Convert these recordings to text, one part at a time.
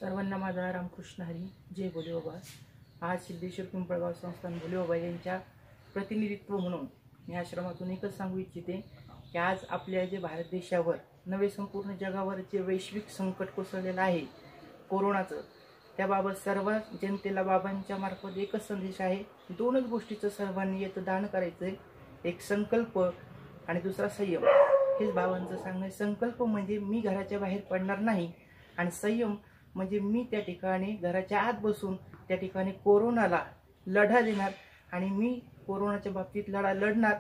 सर्वांना माझा रामकृष्ण हरी जय भोलेबाबा। आज सिद्धेश्वर पिंपळगाव संस्थान भोलेबाबा यांच्या प्रतिनिधित्व म्हणून मी आश्रमातून एकच सांगू इच्छिते की आज आपल्या जे भारत देशावर नवे संपूर्ण जगावर जे वैश्विक संकट कोसळलेलं आहे कोरोनाचं, त्याबाबत सर्व जनतेला बाबांच्या मार्फत एकच संदेश आहे। दोनच गोष्टीचं सर्वांनी याचं दान करायचं आहे, एक संकल्प आणि दुसरा संयम। हेच बाबांचं सांगणं आहे। संकल्प म्हणजे मी घराच्या बाहेर पडणार नाही आणि संयम म्हणजे मी त्या ठिकाणी घराच्या आत बसून त्या ठिकाणी कोरोनाला लढा देणार आणि मी कोरोनाच्या बाबतीत लढा लढणार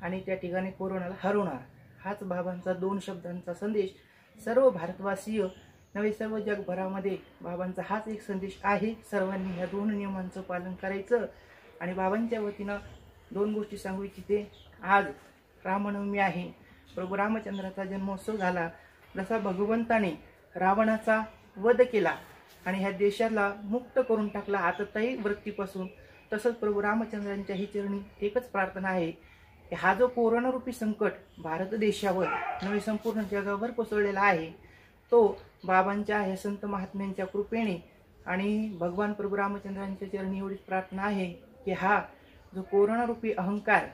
आणि त्या ठिकाणी कोरोनाला हरवणार। हाच बाबांचा दोन शब्दांचा संदेश सर्व भारतवासीय नवे सर्व जगभरामध्ये बाबांचा हाच एक संदेश आहे। सर्वांनी या दोन नियमांचं पालन करायचं आणि बाबांच्या वतीनं दोन गोष्टी सांगू इच्छिते। आज रामनवमी आहे, प्रभू रामचंद्राचा जन्मोत्सव झाला। जसा भगवंताने रावणाचा वध केला आणि ह्या देशाला मुक्त करून टाकला आततायी वृत्तीपासून, तसंच प्रभू रामचंद्रांच्या ही चरणी एकच प्रार्थना आहे की हा जो कोरोना रूपी संकट भारत देशावर नवे संपूर्ण जगावर कोसळलेला आहे तो बाबांच्या ह्या संत महात्म्यांच्या कृपेने आणि भगवान प्रभू रामचंद्रांच्या चरणी एवढीच प्रार्थना आहे की हा जो कोरोना रूपी अहंकार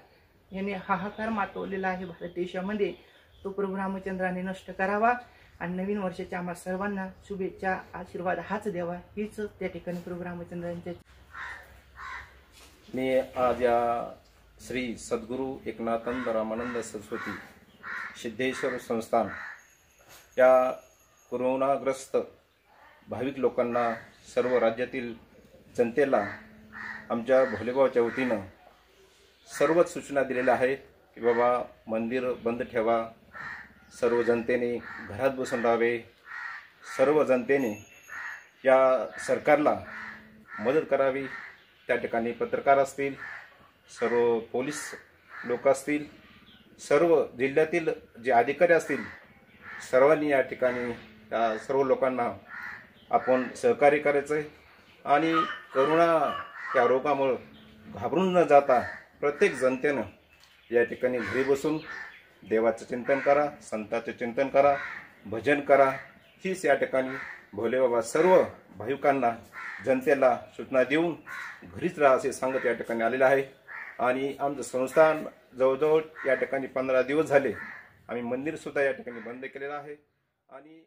याने हाहाकार मातवलेला आहे भारत देशामध्ये, तो प्रभू रामचंद्राने नष्ट करावा आणि नवीन वर्षाच्या आम्हा सर्वांना शुभेच्छा आशीर्वाद हाच द्यावा, हीच त्या ठिकाणी प्रभू रामचंद्रांच्या। मी आज या श्री सद्गुरू एकनाथानंद रामानंद सरस्वती सिद्धेश्वर संस्थान या कोरोनाग्रस्त भाविक लोकांना, सर्व राज्यातील जनतेला आमच्या भोलेबाबाच्या वतीनं सर्वच सूचना दिलेल्या आहेत की बाबा मंदिर बंद ठेवा, सर्व जनतेने घरात बसून राहावे, सर्व जनतेने या सरकारला मदत करावी। त्या ठिकाणी पत्रकार असतील, सर्व पोलीस लोक असतील, सर्व जिल्ह्यातील जे अधिकारी असतील, सर्वांनी या ठिकाणी त्या सर्व लोकांना आपण सहकार्य करायचं आहे आणि करोना या रोगामुळे घाबरून न जाता प्रत्येक जनतेनं या ठिकाणी घरी बसून देवाचं चिंतन करा, संतांचे चिंतन करा, भजन करा। हीच या ठिकाणी भोलेबाबा सर्व भाविकांना जनतेला सूचना देऊन घरीच राहा असे सांगत या ठिकाणी आलेलं आहे। आणि आमचं संस्थान जवळजवळ या ठिकाणी 15 दिवस झाले आम्ही मंदिरसुद्धा या ठिकाणी बंद केलेलं आहे आणि